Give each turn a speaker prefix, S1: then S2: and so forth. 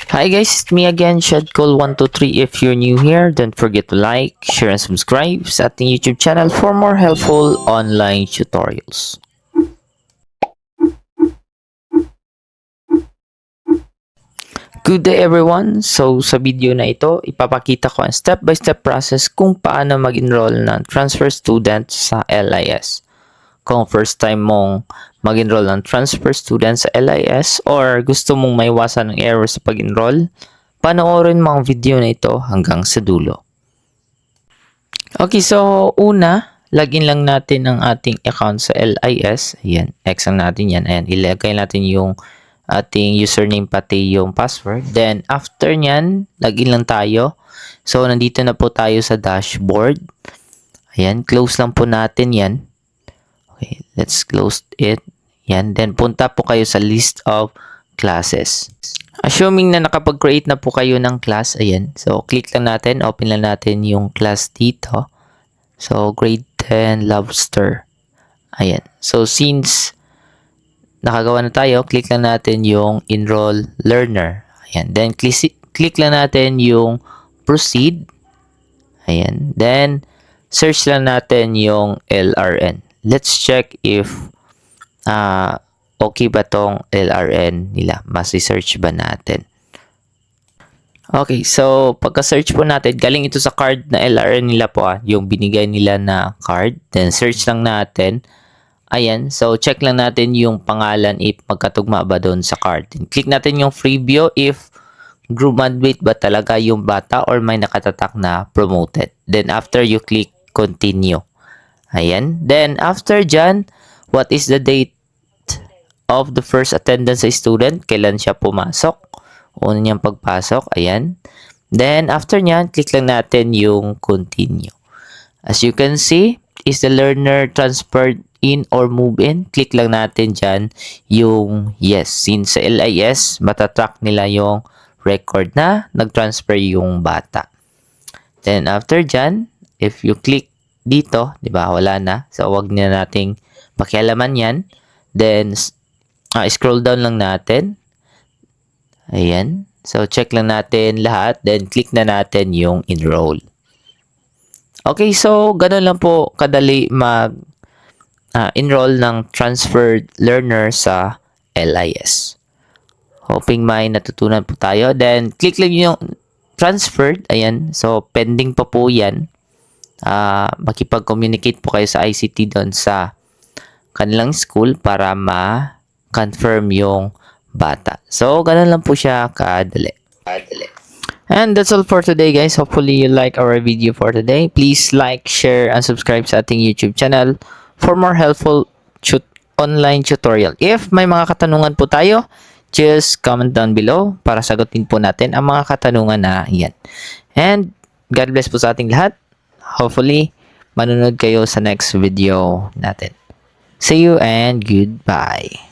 S1: Hi guys, it's me again, Shedcole123. If you're new here, don't forget to like, share, and subscribe sa ating YouTube channel for more helpful online tutorials. Good day everyone! So sa video na ito, ipapakita ko ang step-by-step process kung paano mag-enroll ng transfer student sa LIS. Kung first time mong mag-enroll ng transfer student sa LIS or gusto mong maiwasan ng error sa pag-enroll, panoorin mo ang video na ito hanggang sa dulo. Okay, so una, login lang natin ang ating account sa LIS. Ayan, X ang natin yan. Ayan, ilagay natin yung ating username pati yung password. Then, after nyan, login lang tayo. So, nandito na po tayo sa dashboard. Ayan, close lang po natin yan. Okay, let's close it. Yan, then punta po kayo sa list of classes. Assuming na nakapag-create na po kayo ng class, ayan. So, click lang natin, open lang natin yung class dito. So, grade 10 lobster. Ayan. So, since nakagawa na tayo, click lang natin yung enroll learner. Ayan. Then, click lang natin yung proceed. Ayan. Then, search lang natin yung LRN. Let's check if okay ba tong LRN nila? Masi-search ba natin? Okay, so pagka-search po natin, galing ito sa card na LRN nila po yung binigay nila na card. Then search lang natin. Ayan, so check lang natin yung pangalan if magkatugma ba doon sa card. Then click natin yung free view if graduate ba talaga yung bata or may nakatatak na promoted. Then after you click continue. Ayan, then after dyan, what is the date of the first attendance sa student, kailan siya pumasok, una niyang pagpasok, ayan. Then, after nyan, click lang natin yung continue. As you can see, is the learner transferred in or move in? Click lang natin dyan yung yes. Since sa LIS, matatrack nila yung record na nag-transfer yung bata. Then, after dyan, if you click dito, di ba, wala na. So, wag na nating pakialaman yan. Then, scroll down lang natin. Ayan. So, check lang natin lahat. Then, click na natin yung enroll. Okay, so, ganun lang po kadali mag-enroll ng transferred learner sa LIS. Hoping may natutunan po tayo. Then, click lang yung transferred. Ayan. So, pending pa po yan. Makipag-communicate po kayo sa ICT doon sa kanilang school para confirm yung bata. So, ganun lang po siya kadali. And that's all for today, guys. Hopefully, you like our video for today. Please like, share, and subscribe sa ating YouTube channel for more helpful online tutorial. If may mga katanungan po tayo, just comment down below para sagutin po natin ang mga katanungan na yan. And God bless po sa ating lahat. Hopefully, manunod kayo sa next video natin. See you and goodbye.